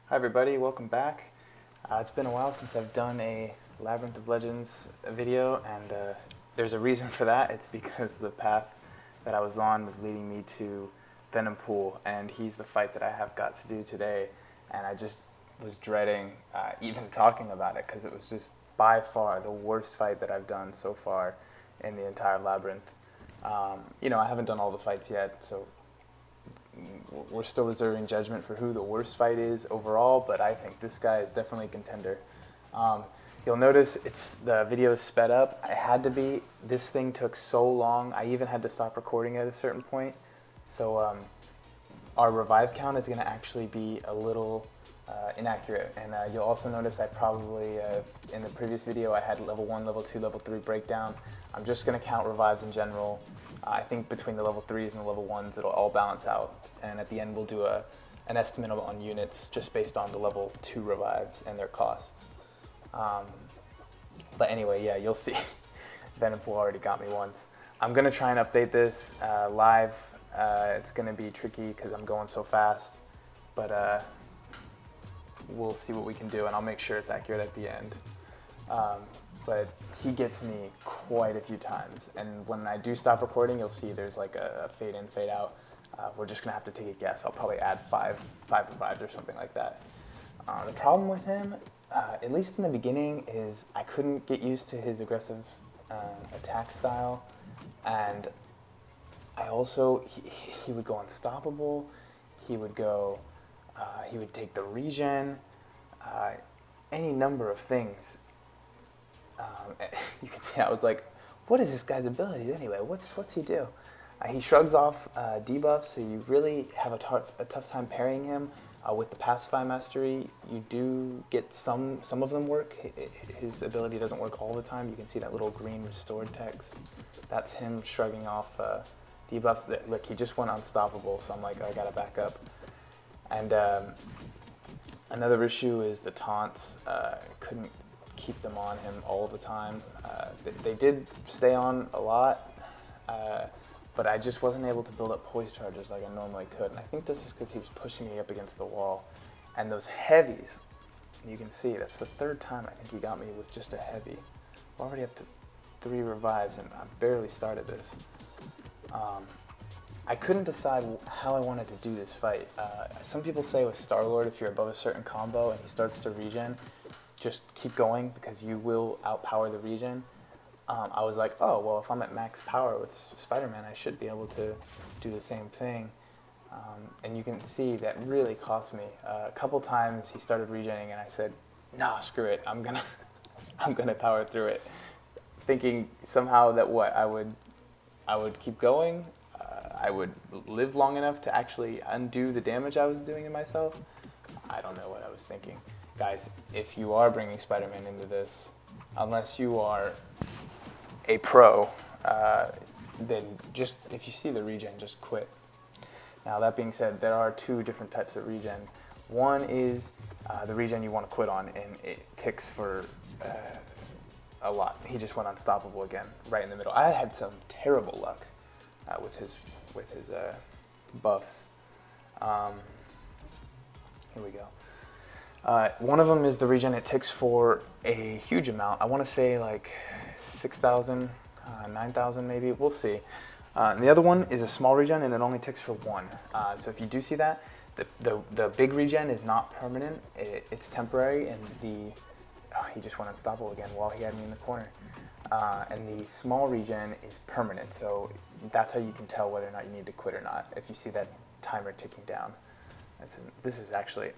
Hi everybody, welcome back. It's been a while since I've done a Labyrinth of Legends video, and there's a reason for that. It's because the path that I was on was leading me to Venompool, and he's the fight that I have got to do today, and I just was dreading even talking about it because it was just by far the worst fight that I've done so far in the entire Labyrinth. I haven't done all the fights yet, so we're still reserving judgment for who the worst fight is overall, but I think this guy is definitely a contender. You'll notice the video is sped up. It had to be. This thing took so long. I even had to stop recording at a certain point. So our revive count is going to actually be a little inaccurate. And you'll also notice I probably, in the previous video, I had level 1, level 2, level 3 breakdown. I'm just going to count revives in general. I think between the level 3s and the level 1s, it'll all balance out. And at the end, we'll do an estimate on units just based on the level 2 revives and their costs. But anyway, yeah, you'll see. Venompool already got me once. I'm going to try and update this live. It's going to be tricky because I'm going so fast. But we'll see what we can do, and I'll make sure it's accurate at the end. But he gets me quite a few times, and when I do stop recording, you'll see there's like a fade in, fade out. We're just gonna have to take a guess. I'll probably add five revives or something like that. The problem with him, at least in the beginning, is I couldn't get used to his aggressive attack style, and I also he would go unstoppable. He would go. He would take the regen. Any number of things. You can see I was like, what is this guy's abilities anyway? What's he do? He shrugs off debuffs, so you really have a tough time parrying him. With the Pacify Mastery, you do get some of them work. His ability doesn't work all the time. You can see that little green restored text. That's him shrugging off debuffs. Look, he just went unstoppable, so I'm like, I gotta back up. And another issue is the taunts. Couldn't keep them on him all the time. They did stay on a lot, but I just wasn't able to build up poise charges like I normally could. And I think this is because he was pushing me up against the wall. And those heavies, you can see, that's the third time I think he got me with just a heavy. We're already up to 3 revives, and I barely started this. I couldn't decide how I wanted to do this fight. Some people say with Star-Lord, if you're above a certain combo and he starts to regen, just keep going because you will outpower the regen. I was like, oh, well, if I'm at max power with Spider-Man, I should be able to do the same thing. And you can see that really cost me. A couple times he started regenning and I said, nah, screw it, I'm gonna power through it. Thinking somehow that I would keep going, I would live long enough to actually undo the damage I was doing to myself. I don't know what I was thinking. Guys, if you are bringing Spider-Man into this, unless you are a pro, then just, if you see the regen, just quit. Now, that being said, there are 2 different types of regen. One is the regen you want to quit on, and it ticks for a lot. He just went unstoppable again, right in the middle. I had some terrible luck with his buffs. Here we go. One of them is the regen. It ticks for a huge amount. I want to say like 6,000, 9,000 maybe. We'll see. And the other one is a small regen, and it only ticks for 1. So if you do see that, the big regen is not permanent. It's temporary, and he just went unstoppable again while he had me in the corner. And the small regen is permanent, so that's how you can tell whether or not you need to quit or not, if you see that timer ticking down. This is actually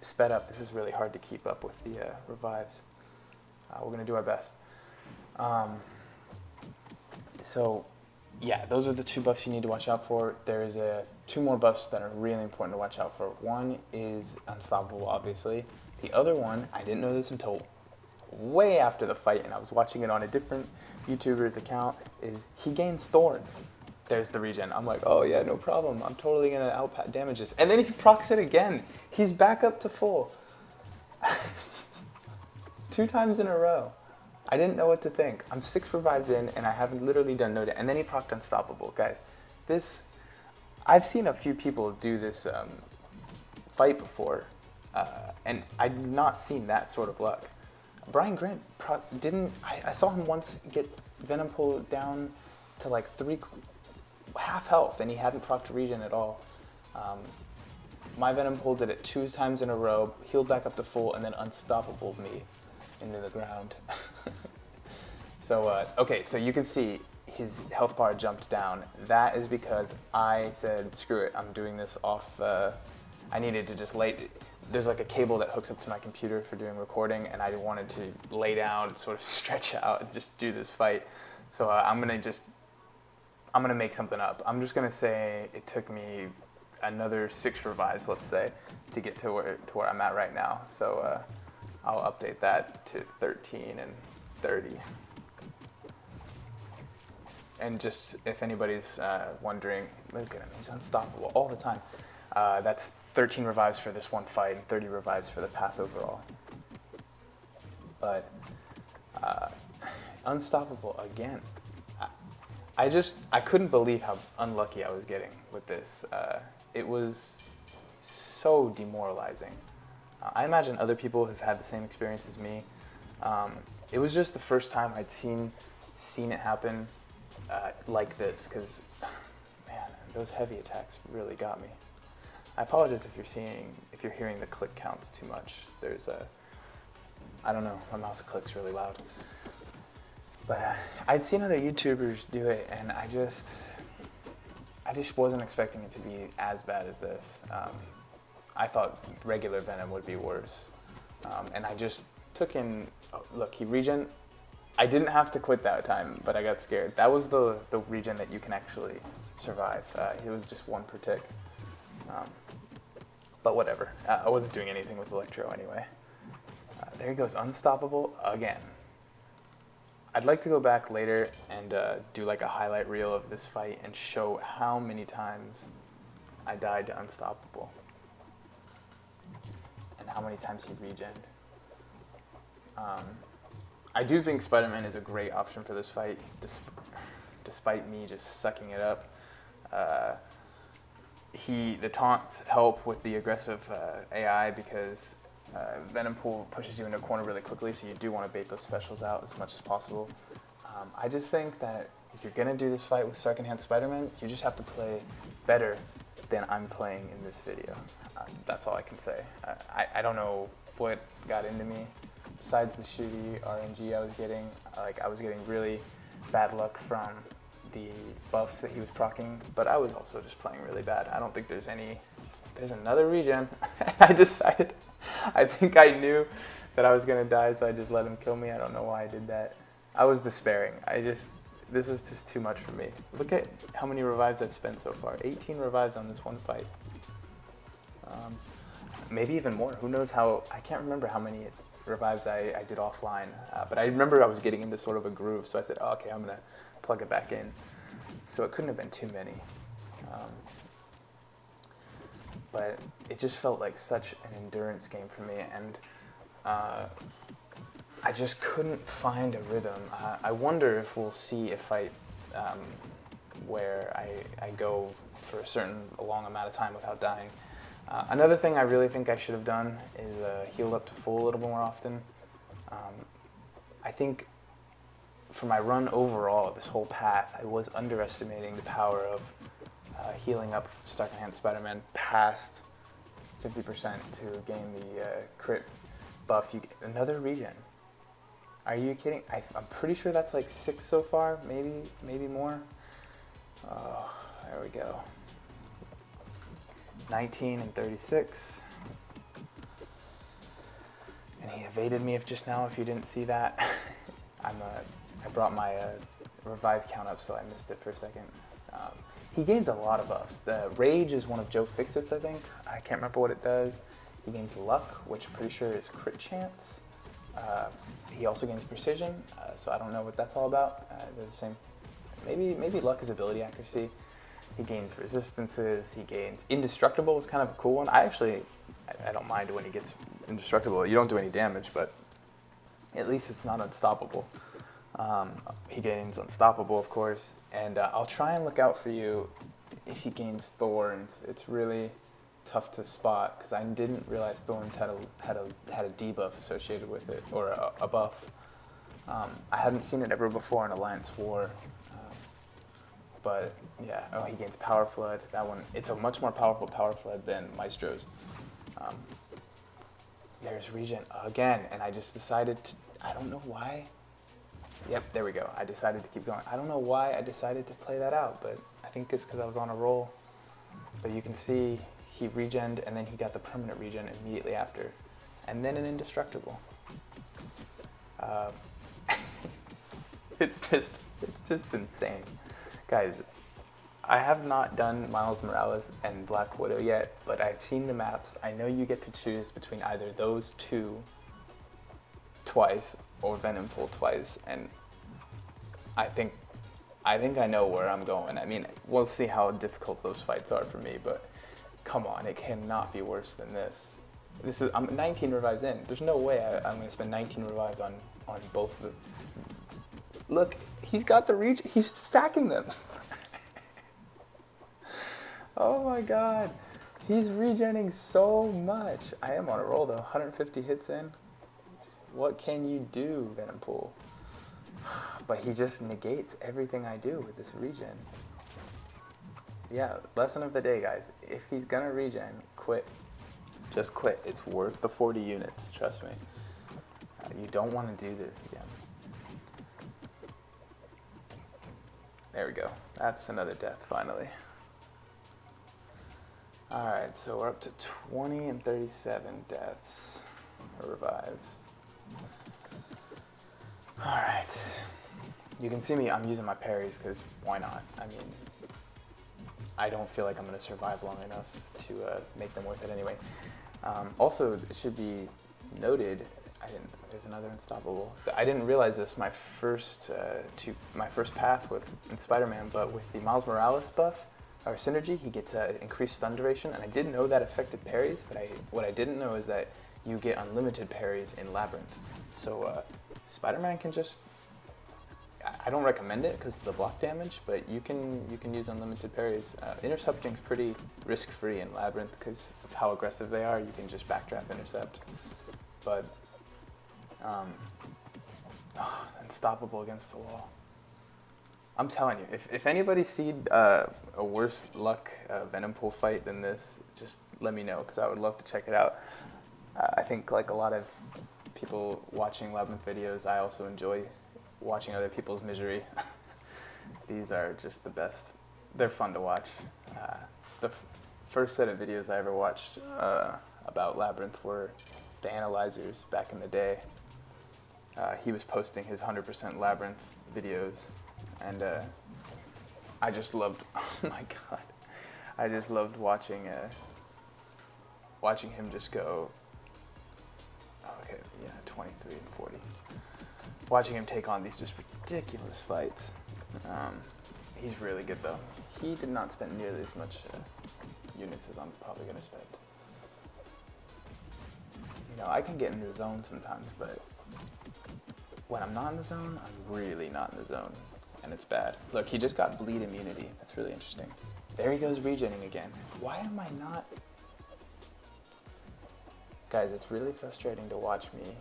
sped up. This is really hard to keep up with the revives. We're going to do our best. So, yeah, those are the 2 buffs you need to watch out for. There's 2 more buffs that are really important to watch out for. One is unstoppable, obviously. The other one, I didn't know this until way after the fight, and I was watching it on a different YouTuber's account, is he gains thorns. There's the regen. I'm like, oh yeah, no problem. I'm totally gonna out damage this. And then he procs it again. He's back up to full. 2 times in a row. I didn't know what to think. I'm 6 revives in, and I haven't literally done no damage. And then he procced unstoppable. Guys, I've seen a few people do this fight before, And I'd not seen that sort of luck. Brian Grant didn't. I saw him once get Venompool down to like half health, and he hadn't procced regen at all. My Venompool did it 2 times in a row, healed back up to full, and then unstoppable me into the ground. So, okay, so you can see his health bar jumped down. That is because I said, screw it, I'm doing this off, I needed to just there's like a cable that hooks up to my computer for doing recording, and I wanted to lay down, sort of stretch out, and just do this fight. So I'm gonna make something up. I'm just gonna say it took me another 6 revives, let's say, to get to where I'm at right now. So I'll update that to 13 and 30. And just if anybody's wondering, look at him, he's unstoppable all the time. That's 13 revives for this one fight and 30 revives for the path overall. But unstoppable again. I couldn't believe how unlucky I was getting with this. It was so demoralizing. I imagine other people have had the same experience as me. It was just the first time I'd seen it happen like this, because, man, those heavy attacks really got me. I apologize if you're hearing the click counts too much. I don't know, my mouse clicks really loud. But I'd seen other YouTubers do it, and I just wasn't expecting it to be as bad as this. I thought regular Venom would be worse. And I just took in, look, he regen. I didn't have to quit that time, but I got scared. That was the regen that you can actually survive. It was just 1 per tick. But whatever, I wasn't doing anything with Electro anyway. There he goes, unstoppable again. I'd like to go back later and do like a highlight reel of this fight and show how many times I died to unstoppable and how many times he regened. I do think Spider-Man is a great option for this fight, despite me just sucking it up. The taunts help with the aggressive AI because Venompool pushes you into a corner really quickly, so you do want to bait those specials out as much as possible. I just think that if you're going to do this fight with secondhand Spider-Man, you just have to play better than I'm playing in this video. That's all I can say. I don't know what got into me. Besides the shitty RNG I was getting, I was getting really bad luck from the buffs that he was proccing, but I was also just playing really bad. I don't think there's another regen. I think I knew that I was gonna die, so I just let him kill me. I don't know why I did that. I was despairing. This was just too much for me. Look at how many revives I've spent so far. 18 revives on this one fight. Maybe even more. Who knows how, I can't remember how many revives I did offline, but I remember I was getting into sort of a groove, so I said, oh, okay, I'm gonna plug it back in. So it couldn't have been too many. But it just felt like such an endurance game for me, and I just couldn't find a rhythm. I wonder if we'll see a fight where I go for a long amount of time without dying. Another thing I really think I should have done is heal up to full a little more often. I think for my run overall, this whole path, I was underestimating the power of healing up secondhand Spider-Man past 50% to gain the crit buff. You get another regen. Are you kidding? I'm pretty sure that's like 6 so far, maybe more. Oh, there we go. 19 and 36. And he evaded me just now, if you didn't see that. I brought my revive count up, so I missed it for a second. He gains a lot of buffs. The Rage is one of Joe Fixit's, I think. I can't remember what it does. He gains Luck, which I'm pretty sure is crit chance. He also gains Precision, so I don't know what that's all about. They're the same. Maybe Luck is ability accuracy. He gains Resistances. He gains Indestructible is kind of a cool one. I don't mind when he gets Indestructible. You don't do any damage, but at least it's not unstoppable. He gains Unstoppable, of course, and I'll try and look out for you if he gains Thorns. It's really tough to spot because I didn't realize Thorns had a debuff associated with it, or a buff. I hadn't seen it ever before in Alliance War, but yeah. Oh, he gains Power Flood. That one, it's a much more powerful Power Flood than Maestro's. There's regen again, and I just decided to. I don't know why. Yep, there we go. I decided to keep going. I don't know why I decided to play that out, but I think it's because I was on a roll. But you can see he regened, and then he got the permanent regen immediately after, and then an indestructible. It's just insane, guys. I have not done Miles Morales and Black Widow yet, but I've seen the maps. I know you get to choose between either those two twice or Venompool twice, and I think I know where I'm going. I mean, we'll see how difficult those fights are for me, but come on, it cannot be worse than this. I'm 19 revives in. There's no way I'm going to spend 19 revives on both of them. Look, he's got the reach. He's stacking them. Oh my god. He's regenning so much. I am on a roll though. 150 hits in. What can you do, Venompool? But he just negates everything I do with this regen. Yeah, lesson of the day, guys. If he's gonna regen, quit. Just quit. It's worth the 40 units, trust me. You don't want to do this again. There we go. That's another death, finally. Alright, so we're up to 20 and 37 deaths, or revives. Alright. You can see me, I'm using my parries, because why not? I mean, I don't feel like I'm going to survive long enough to make them worth it anyway. Also, it should be noted, there's another unstoppable. I didn't realize this my first path in Spider-Man, but with the Miles Morales buff, or synergy, he gets increased stun duration, and I didn't know that affected parries, but what I didn't know is that you get unlimited parries in Labyrinth. So Spider-Man can just, I don't recommend it because of the block damage, but you can use unlimited parries. Intercepting is pretty risk-free in Labyrinth because of how aggressive they are. You can just backdraft intercept, but unstoppable against the wall. I'm telling you, if anybody's seen a worse luck Venompool fight than this, just let me know, because I would love to check it out. I think like a lot of people watching Labyrinth videos, I also enjoy watching other people's misery. These are just the best. They're fun to watch. The first set of videos I ever watched about Labyrinth were the Analyzers back in the day. He was posting his 100% Labyrinth videos. And I just loved, oh my god, I just loved watching him just go, okay, yeah, 23 and 40. Watching him take on these just ridiculous fights. He's really good though. He did not spend nearly as much units as I'm probably going to spend. You know, I can get in the zone sometimes, but when I'm not in the zone, I'm really not in the zone. And it's bad. Look, he just got bleed immunity. That's really interesting. There he goes regenning again. Why am I not? Guys, it's really frustrating to watch me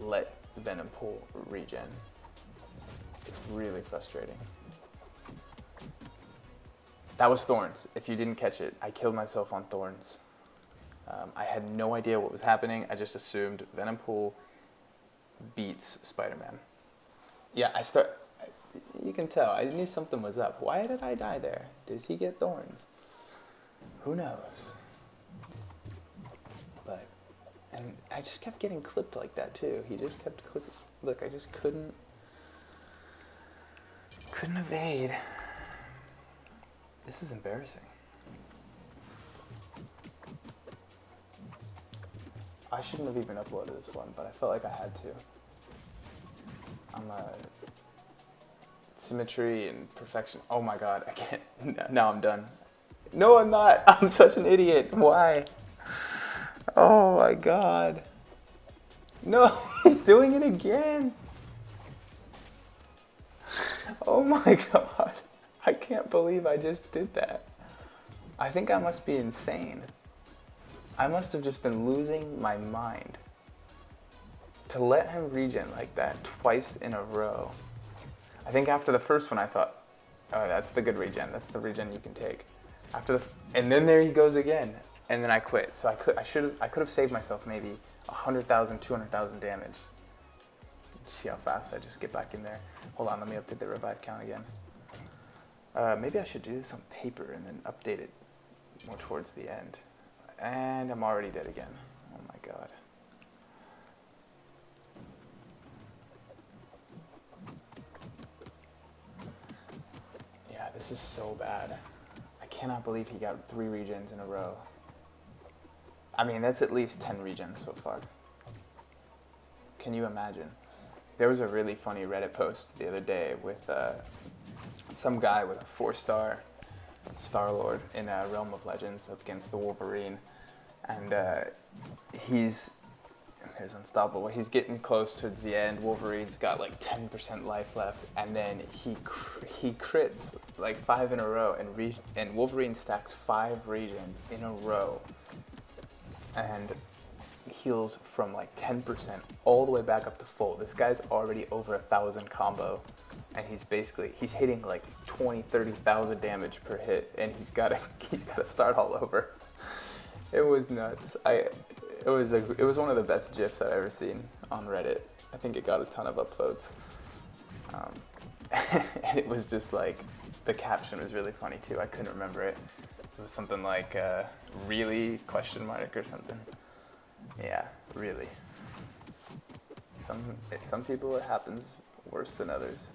let Venompool regen. It's really frustrating. That was Thorns. If you didn't catch it, I killed myself on Thorns. I had no idea what was happening. I just assumed Venompool beats Spider-Man. Yeah, you can tell. I knew something was up. Why did I die there? Does he get Thorns? Who knows? And I just kept getting clipped like that too. He just kept clipping. Look, I just couldn't evade. This is embarrassing. I shouldn't have even uploaded this one, but I felt like I had to. Symmetry and perfection. Oh my god, I can't. Now I'm done. No, I'm not. I'm such an idiot. Why? Oh my god. No, he's doing it again. Oh my god. I can't believe I just did that. I think I must be insane. I must have just been losing my mind to let him regen like that twice in a row. I think after the first one I thought, oh, that's the good regen. That's the regen you can take. And then there he goes again. And then I quit. So I could have saved myself maybe 100,000, 200,000 damage. See how fast I just get back in there. Hold on, let me update the revive count again. Maybe I should do this on paper and then update it more towards the end. And I'm already dead again. Oh my god. Yeah, this is so bad. I cannot believe he got 3 regens in a row. I mean, that's at least 10 regens so far. Can you imagine? There was a really funny Reddit post the other day with some guy with a 4-star Star-Lord in Realm of Legends up against the Wolverine. And he's unstoppable. He's getting close towards the end. Wolverine's got like 10% life left, and then he crits like 5 in a row, and Wolverine stacks 5 regens in a row, and heals from like 10% all the way back up to full. This guy's already over 1,000 combo, and he's hitting like 20,000-30,000 damage per hit, and he's got to start all over. It was nuts. It was one of the best GIFs I've ever seen on Reddit. I think it got a ton of upvotes. And it was just like, the caption was really funny too. I couldn't remember it. It was something like, really, question mark or something. Yeah, really. Some people it happens worse than others.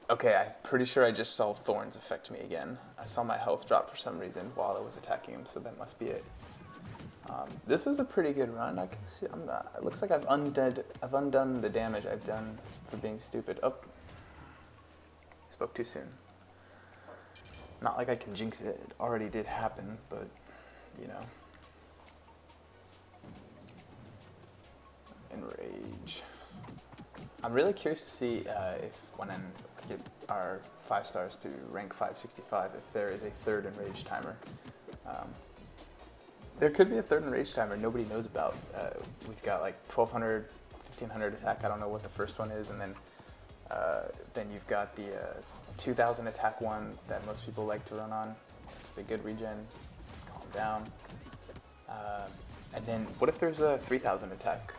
Okay, I'm pretty sure I just saw Thorns affect me again. I saw my health drop for some reason while I was attacking him, so that must be it. This is a pretty good run. I can see. It looks like I've undone the damage I've done for being stupid. Oh, spoke too soon. Not like I can jinx it. It already did happen, but you know. Enrage. I'm really curious to see if when I get our 5 stars to rank 565, if there is a 3rd enrage timer. There could be a 3rd enrage timer nobody knows about. We've got like 1,200, 1,500 attack. I don't know what the first one is, and then you've got the 2,000 attack one that most people like to run on. It's the good regen. Calm down. And then what if there's a 3,000 attack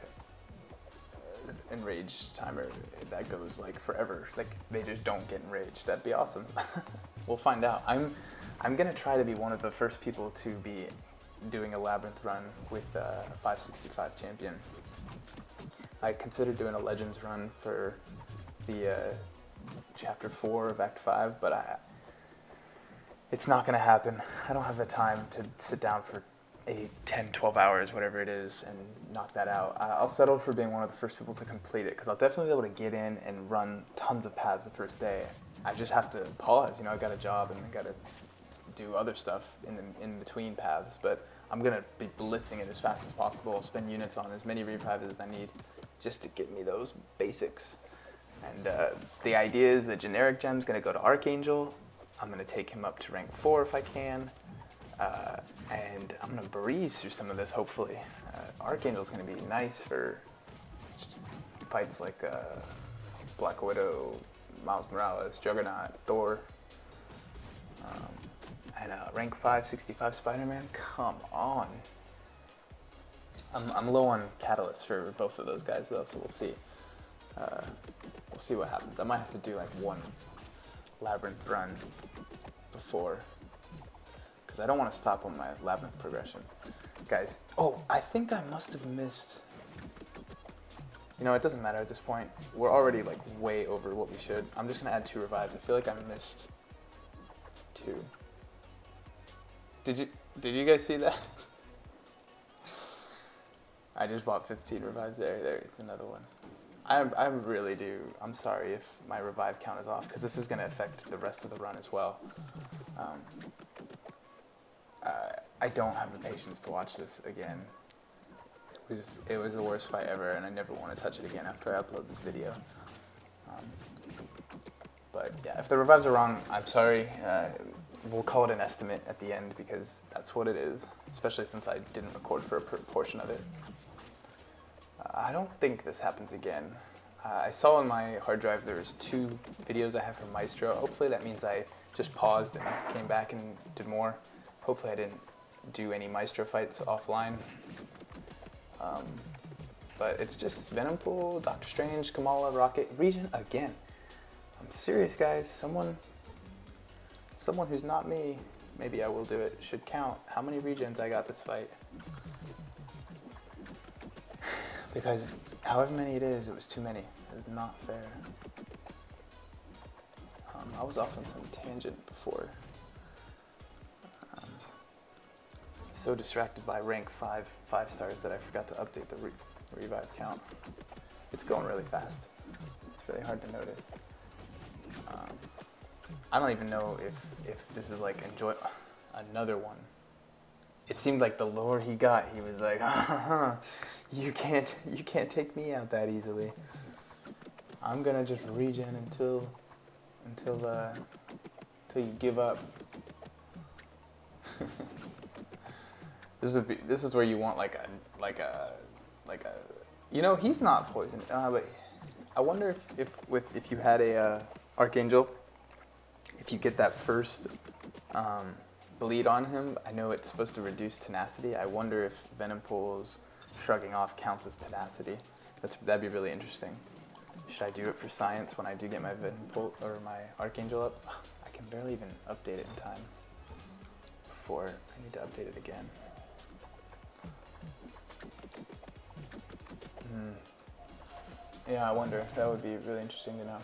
enrage timer that goes like forever? Like they just don't get enraged. That'd be awesome. We'll find out. I'm gonna try to be one of the first people to be doing a Labyrinth run with a 565 champion. I considered doing a Legends run for the Chapter 4 of Act 5, but it's not gonna happen. I don't have the time to sit down for 8, 10, 12 hours, whatever it is, and knock that out. I'll settle for being one of the first people to complete it, because I'll definitely be able to get in and run tons of paths the first day. I just have to pause, I got a job and I got to do other stuff in between paths, but I'm going to be blitzing it as fast as possible. I'll spend units on as many revives as I need just to get me those basics. And the idea is that generic gem's going to go to Archangel. I'm going to take him up to rank 4 if I can. And I'm going to breeze through some of this, hopefully. Archangel's going to be nice for fights like Black Widow, Miles Morales, Juggernaut, Thor, and rank 565 Spider-Man. Come on. I'm low on catalysts for both of those guys, though, so we'll see. We'll see what happens. I might have to do like one Labyrinth run before, because I don't want to stop on my Labyrinth progression. Guys, oh, I think I must have missed. It doesn't matter at this point. We're already like way over what we should. I'm just gonna add 2 revives. I feel like I missed 2. Did you guys see that? I just bought 15 revives there. There's another one. I really do. I'm sorry if my revive count is off, because this is gonna affect the rest of the run as well. I don't have the patience to watch this again. It was the worst fight ever, and I never want to touch it again after I upload this video. But yeah, if the revives are wrong, I'm sorry. we'll call it an estimate at the end because that's what it is, especially since I didn't record for a portion of it. I don't think this happens again. I saw on my hard drive there was 2 videos I have from Maestro. Hopefully that means I just paused and came back and did more. Hopefully I didn't do any Maestro fights offline. But it's just Venompool, Doctor Strange, Kamala, Rocket, Regent again. I'm serious, guys. Someone who's not me, maybe I will do it, should count how many regens I got this fight. Because however many it was too many. It was not fair. I was off on some tangent before. So distracted by rank 5 stars that I forgot to update the revive count. It's going really fast. It's really hard to notice. I don't even know if this is like another one. It seemed like the lower he got, he was like, you can't take me out that easily. I'm gonna just regen until you give up. This is where you want like a you know, he's not poisoned. But I wonder if you had a Archangel, if you get that first bleed on him. I know it's supposed to reduce tenacity. I wonder if Venompool's shrugging off counts as tenacity. That'd be really interesting. Should I do it for science when I do get my Venompool or my Archangel up? I can barely even update it in time before I need to update it again. Yeah, I wonder. That would be really interesting to know.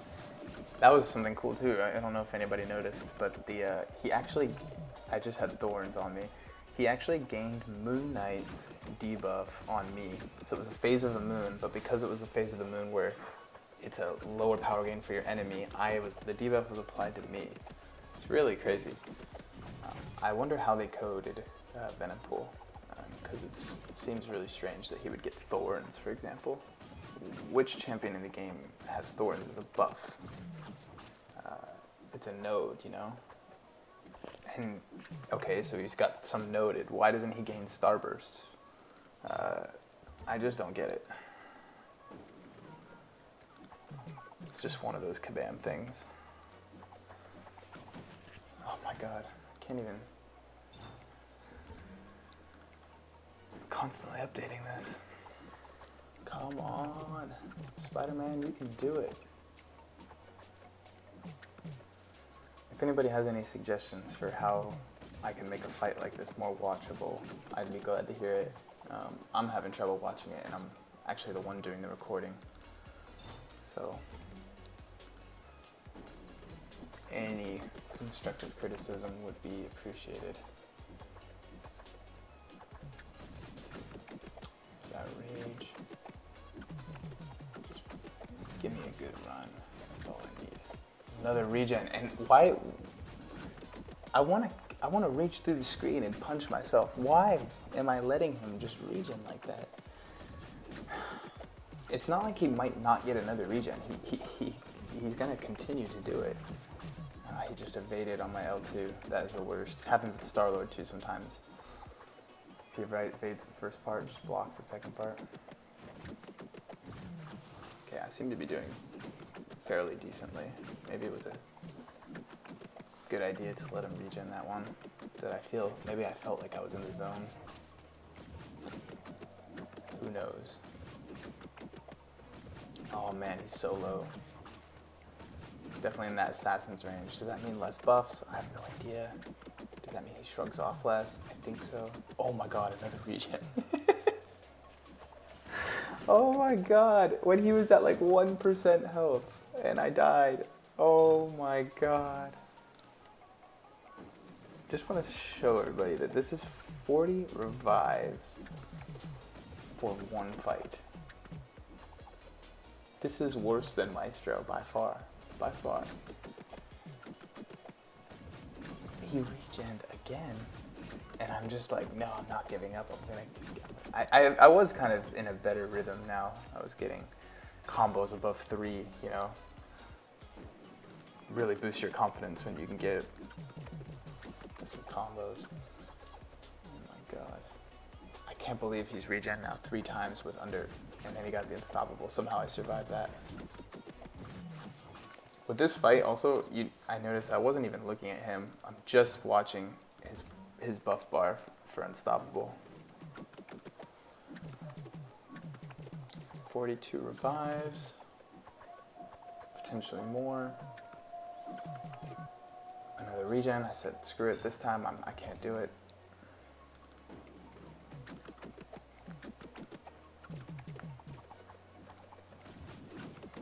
That was something cool too. I don't know if anybody noticed, but he actually, I just had thorns on me. He actually gained Moon Knight's debuff on me. So it was a phase of the moon, but because it was the phase of the moon where it's a lower power gain for your enemy, the debuff was applied to me. It's really crazy. I wonder how they coded Venompool, because it seems really strange that he would get thorns, for example. Which champion in the game has thorns as a buff? It's a node, you know? And, okay, so he's got some noded. Why doesn't he gain Starburst? I just don't get it. It's just one of those kabam things. Oh my god, I can't even... Constantly updating this. Come on, Spider-Man, you can do it. If anybody has any suggestions for how I can make a fight like this more watchable, I'd be glad to hear it. I'm having trouble watching it, and I'm actually the one doing the recording. So, any constructive criticism would be appreciated. Is that rage? Just give me a good run. That's all I need. Another regen, and why? I want to reach through the screen and punch myself. Why am I letting him just regen like that? It's not like he might not get another regen. He's gonna continue to do it. He just evaded on my L2. That is the worst. Happens with Star-Lord too sometimes. If he evades the first part, just blocks the second part. Okay, I seem to be doing fairly decently. Maybe it was a good idea to let him regen that one. Maybe I felt like I was in the zone. Who knows? Oh man, he's so low. Definitely in that assassin's range. Does that mean less buffs? I have no idea. Does that mean he shrugs off less? I think so. Oh my god, another regen. Oh my god, when he was at like 1% health and I died. Oh my god. Just want to show everybody that this is 40 revives for one fight. This is worse than Maestro by far. By far. He regened again, and I'm just like, no, I'm not giving up. I was kind of in a better rhythm now. I was getting combos above 3, you know. Really boosts your confidence when you can get Some combos. Oh my god. I can't believe he's regen now 3 times with under, and then he got the unstoppable. Somehow I survived that. With this fight also, I noticed I wasn't even looking at him. I'm just watching his buff bar for unstoppable. 42 revives. Potentially more. Another regen. I said screw it this time. I can't do it.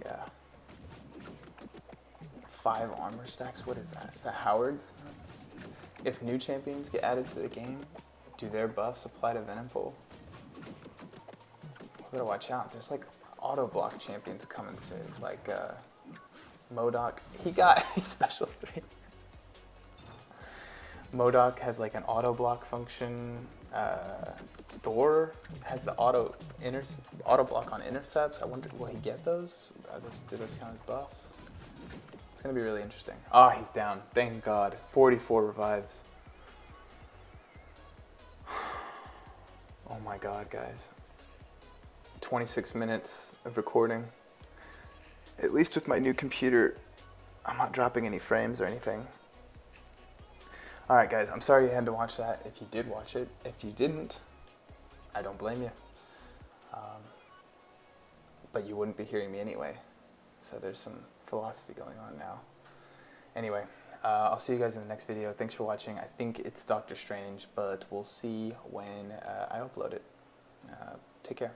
Yeah. 5 armor stacks. What is that? Is that Howard's? If new champions get added to the game, do their buffs apply to Venompool? We gotta watch out. There's like auto block champions coming soon, like MODOK. He got a special 3. MODOK has like an auto block function. Thor has the auto block on intercepts. I wonder, will he get those? Do those count as buffs? It's gonna be really interesting. Ah, he's down. Thank God. 44 revives. Oh my God, guys. 26 minutes of recording. At least with my new computer, I'm not dropping any frames or anything. Alright guys, I'm sorry you had to watch that if you did watch it. If you didn't, I don't blame you. But you wouldn't be hearing me anyway. So there's some philosophy going on now. Anyway, I'll see you guys in the next video. Thanks for watching. I think it's Doctor Strange, but we'll see when I upload it. Take care.